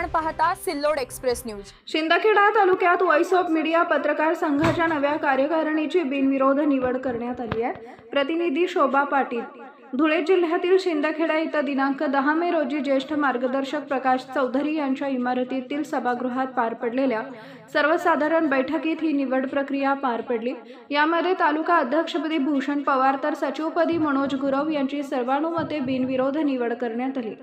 आपण पाहता Sillod express news. Shindkheda तालुक्यात व्हॉइस ऑफ मीडिया पत्रकार संघाच्या नव्या कार्यकारिणीची बिनविरोध निवड करण्यात आली आहे। प्रतिनिधी शोभा पाटील। धुळे जिल्ह्यातील शिंदखेडा इथं दिनांक 10 मे रोजी ज्येष्ठ मार्गदर्शक प्रकाश चौधरी यांच्या इमारतीतील सभागृहात पार पडलेल्या सर्वसाधारण बैठकीत ही निवड प्रक्रिया पार पडली। यामध्ये तालुका अध्यक्षपदी भूषण पवार तर सचिवपदी मनोज गुरव यांची सर्वानुमते बिनविरोध निवड करण्यात आली।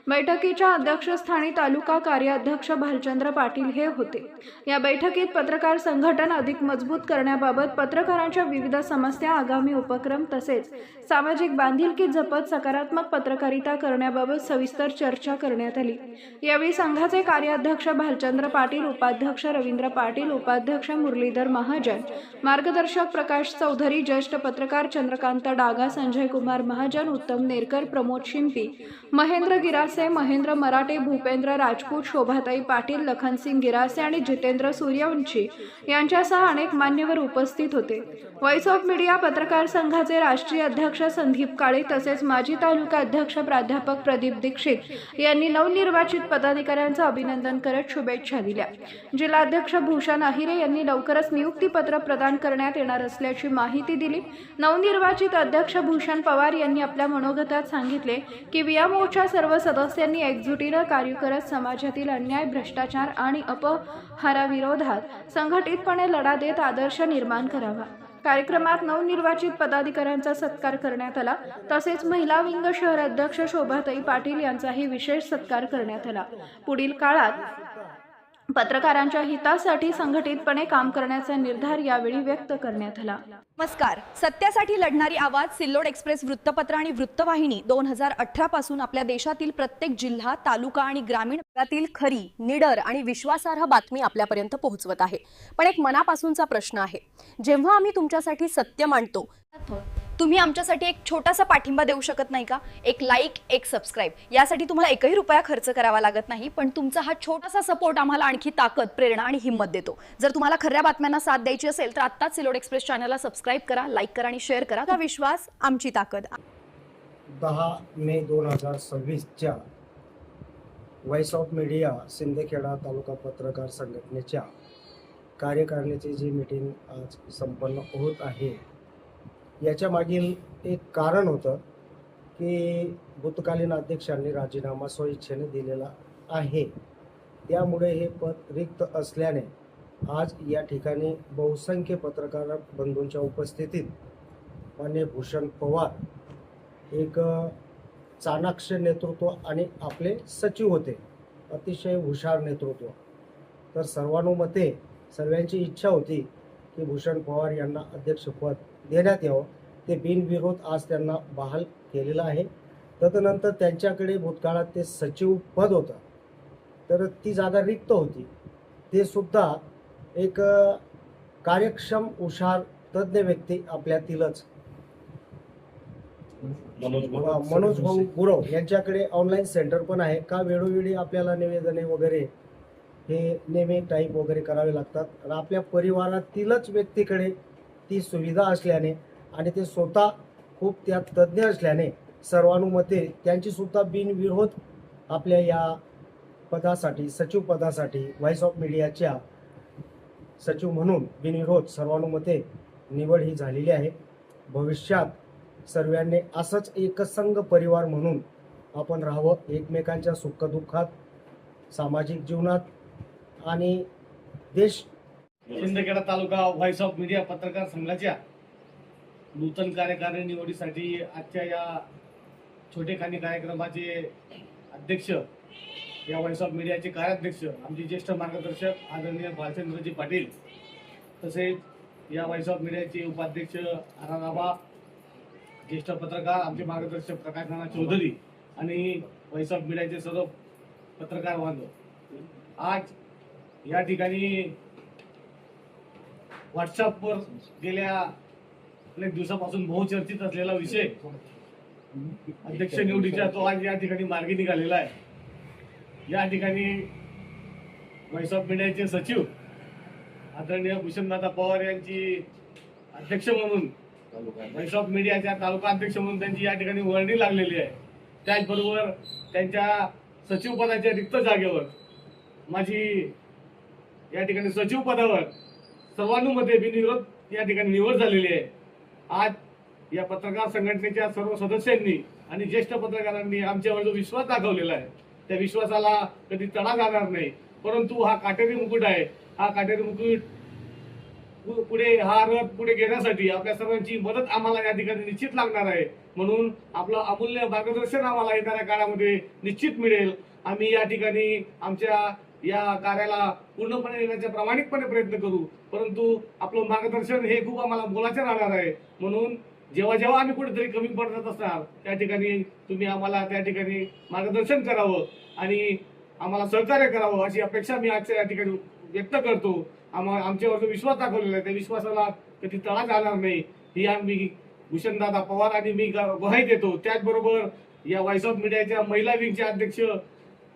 बैठकीच्या अध्यक्षस्थानी तालुका कार्याध्यक्ष भालचंद्र पाटील हे होते। या बैठकीत पत्रकार संघटन अधिक मजबूत करण्याबाबत पत्रकारांच्या विविध समस्या, आगामी उपक्रम तसेच सामाजिक बांधिलकी जपत सकारात्मक पत्रकारिता करण्याबाबत सविस्तर चर्चा करण्यात आली। यावेळी संघाचे कार्याध्यक्ष भालचंद्र पाटील, उपाध्यक्ष रवींद्र पाटील, उपाध्यक्ष मुरलीधर महाजन, मार्गदर्शक प्रकाश चौधरी, ज्येष्ठ पत्रकार चंद्रकांत डागा, संजय कुमार महाजन, उत्तम नेरकर, प्रमोद शिंपी, महेंद्र गिरासे, महेंद्र मराठे, भूपेंद्र राजपूत, शोभाताई पाटील, लखनसिंग गिरासे आणि जितेंद्र सूर्यवंशी यांच्यासह अनेक मान्यवर उपस्थित होते। व्हॉइस ऑफ मीडिया पत्रकार संघाचे राष्ट्रीय अध्यक्ष संदीप काळे तसेच माजी तालुका अध्यक्ष प्राध्यापक प्रदीप दीक्षित यांनी नवनिर्वाचित पदाधिकाऱ्यांचे अभिनंदन करत शुभेच्छा दिल्या। जिल्हाध्यक्ष भूषण आहिरे यांनी लवकरच नियुक्तीपत्र प्रदान करण्यात येणार असल्याची माहिती दिली। नवनिर्वाचित अध्यक्ष भूषण पवार यांनी आपल्या मनोगतात सांगितले की विया मोर्चा सर्व सदस्यांनी एकजुटीने कार्य करत समाजातील अन्याय, भ्रष्टाचार आणि अपहाराविरोधात संघटितपणे लढा देत आदर्श निर्माण करावा। कार्यक्रमात नवनिर्वाचित पदाधिकाऱ्यांचा सत्कार करण्यात आला। तसेच महिला विंग शहर अध्यक्ष शोभाताई पाटील यांचाही विशेष सत्कार करण्यात आला। पुढील काळात पत्रकारांच्या हितासाठी संघटितपणे काम करण्याचा निर्धार यावेळी व्यक्त करण्यात आला। नमस्कार, सत्यासाठी लढणारी आवाज सिल्लोड एक्सप्रेस वृत्तपत्र आणि वृत्तवाहिनी 2018 पासून आपल्या देशातील प्रत्येक जिल्हा, तालुका आणि ग्रामीण भागातील खरी, निडर आणि विश्वासार्ह बातमी आपल्यापर्यंत पोहोचवत आहे। पण एक मनापासूनचा प्रश्न आहे, जेव्हा आम्ही तुमच्यासाठी सत्य मांडतो तुम्ही आमच्यासाठी एक छोटासा पाठिंबा देऊ शकत नाही का? एक लाईक, एक सबस्क्राइब, यासाठी तुम्हाला एकही रुपया खर्च करावा लागत नाही, पण तुमचा हा छोटासा सपोर्ट आम्हाला आणखी ताकद, प्रेरणा आणि हिंमत देतो। जर तुम्हाला खऱ्या बातम्यांना साथ द्यायची असेल तर आत्ताच सिल्लोड एक्सप्रेस चॅनलला सबस्क्राइब करा, लाईक करा आणि शेअर करा। का विश्वास आमची ताकद। 10 मे 2026च्या व्हॉइस ऑफ मीडिया शिंदखेडा तालुका पत्रकार संघटनेच्या कार्यकारिणीची जी मीटिंग आज संपन्न होत आहे, याच्या मागील एक कारण होतं की भूतकालीन अध्यक्षांनी राजीनामा स्वइच्छेने दिलेला आहे। त्यामुळे हे पद रिक्त असल्याने आज या ठिकाणी बहुसंख्य पत्रकार बंधूंच्या उपस्थितीत माननीय भूषण पवार एक चाणाक्ष नेतृत्व आणि आपले सचिव होते, अतिशय हुशार नेतृत्व, तर सर्वानुमते सर्वांची इच्छा होती की भूषण पवार यांना अध्यक्षपद देण्यात यावं। ते बिनविरोध आज त्यांना बहाल केलेलं आहे। तदनंतर त्यांच्याकडे भूतकाळात ते सचिव पद होतं, तर ती जागा रिक्त होती। ते सुद्धा एक कार्यक्षम, हुशार, तज्ज्ञ व्यक्ती आपल्यातीलच मनोज गुरव यांच्याकडे ऑनलाईन सेंटर पण आहे का वेळोवेळी आपल्याला निवेदने वगैरे हे नेहमी टाईप वगैरे करावे लागतात, आणि आपल्या परिवारातीलच व्यक्तीकडे ती सुविधा असल्याने आणि ते स्वतः खूप त्यात तज्ज्ञ असल्याने सर्वानुमते त्यांची सुद्धा बिनविरोध आपल्या या पदासाठी, सचिव पदासाठी, व्हॉइस ऑफ मीडियाच्या सचिव म्हणून बिनविरोध सर्वानुमते निवड ही झालेली आहे। भविष्यात सर्वांनी असंच एकसंघ परिवार म्हणून आपण राहावं, एकमेकांच्या सुखदुःखात, सामाजिक जीवनात आणि देश। शिंदखेडा तालुका व्हॉइस ऑफ मीडिया पत्रकार संघाच्या नूतन कार्यकारिणी निवडीसाठी आजच्या या छोटेखानी कार्यक्रमाचे अध्यक्ष, या व्हॉइस ऑफ मीडियाचे कार्याध्यक्ष आमचे ज्येष्ठ मार्गदर्शक आदरणीय भालचंद्रजी पाटील, तसेच या व्हॉइस ऑफ मीडियाचे उपाध्यक्ष आराराबा, ज्येष्ठ पत्रकार आमचे मार्गदर्शक प्रकाश चौधरी आणि व्हॉइस ऑफ मीडियाचे सर्व पत्रकार बांधव, आज या ठिकाणी व्हॉट्सअपवर गेल्या अनेक दिवसापासून बहुचर्चित असलेला विषय अध्यक्ष निवडीचा तो आज या ठिकाणी मार्गी निघालेला आहे। या ठिकाणी व्हॉइस ऑफ मीडियाचे सचिव आदरणीय भूषणदादा पवार यांची अध्यक्ष म्हणून, व्हॉइस ऑफ मीडियाच्या तालुका अध्यक्ष म्हणून त्यांची या ठिकाणी वर्णी लागलेली आहे। त्याचबरोबर त्यांच्या सचिव पदाच्या रिक्त जागेवर माझी या ठिकाणी सचिव पदावर सर्वानुमते बिनविरोध या ठिकाणी निवड झालेली आहे. आज या पत्रकार संघटनेच्या सर्व सदस्यांनी आणि ज्येष्ठ पत्रकारांनी आमच्यावर जो विश्वास दाखवलेला आहे त्या विश्वासाला कधी तडा जाणार नाही. परंतु हा काटेरी मुकुट आहे, हा काटेरी मुकुट पुढे हा रथ पुढे घेण्यासाठी आपल्या सर्वांची मदत आम्हाला या ठिकाणी निश्चित लागणार आहे. म्हणून आपलं अमूल्य मार्गदर्शन आम्हाला येणाऱ्या काळामध्ये निश्चित मिळेल. आम्ही या ठिकाणी आमच्या या कार्याला पूर्णपणे येण्याचा प्रामाणिकपणे प्रयत्न करू. परंतु आपलं मार्गदर्शन हे खूप आम्हाला मोलाचं राहणार आहे. म्हणून जेव्हा जेव्हा आम्ही कुठेतरी कमी पडत असणार त्या ठिकाणी तुम्ही आम्हाला त्या ठिकाणी मार्गदर्शन करावं आणि आम्हाला सहकार्य करावं अशी अपेक्षा मी आजच्या या ठिकाणी व्यक्त करतो. आमच्यावर जो विश्वास दाखवलेला आहे त्या विश्वासाला कधी तडा जाणार नाही ही आम्ही भूषणदादा पवार आणि मी ग्वाही देतो. त्याचबरोबर या व्हॉइस ऑफ मीडियाच्या महिला विंगचे अध्यक्ष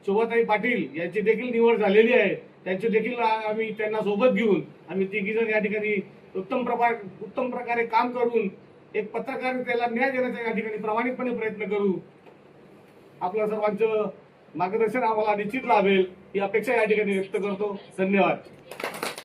शोभाताई पाटील यांची देखील निवड झालेली आहे. त्यांचे देखील आम्ही त्यांना सोबत घेऊन आम्ही तिघीजण या ठिकाणी उत्तम प्रकारे काम करून एक पत्रकारितेला न्याय देण्याचा या ठिकाणी प्रामाणिकपणे प्रयत्न करू. आपल्या सर्वांचं मार्गदर्शन आम्हाला निश्चित लाभेल ही अपेक्षा या ठिकाणी व्यक्त करतो. धन्यवाद.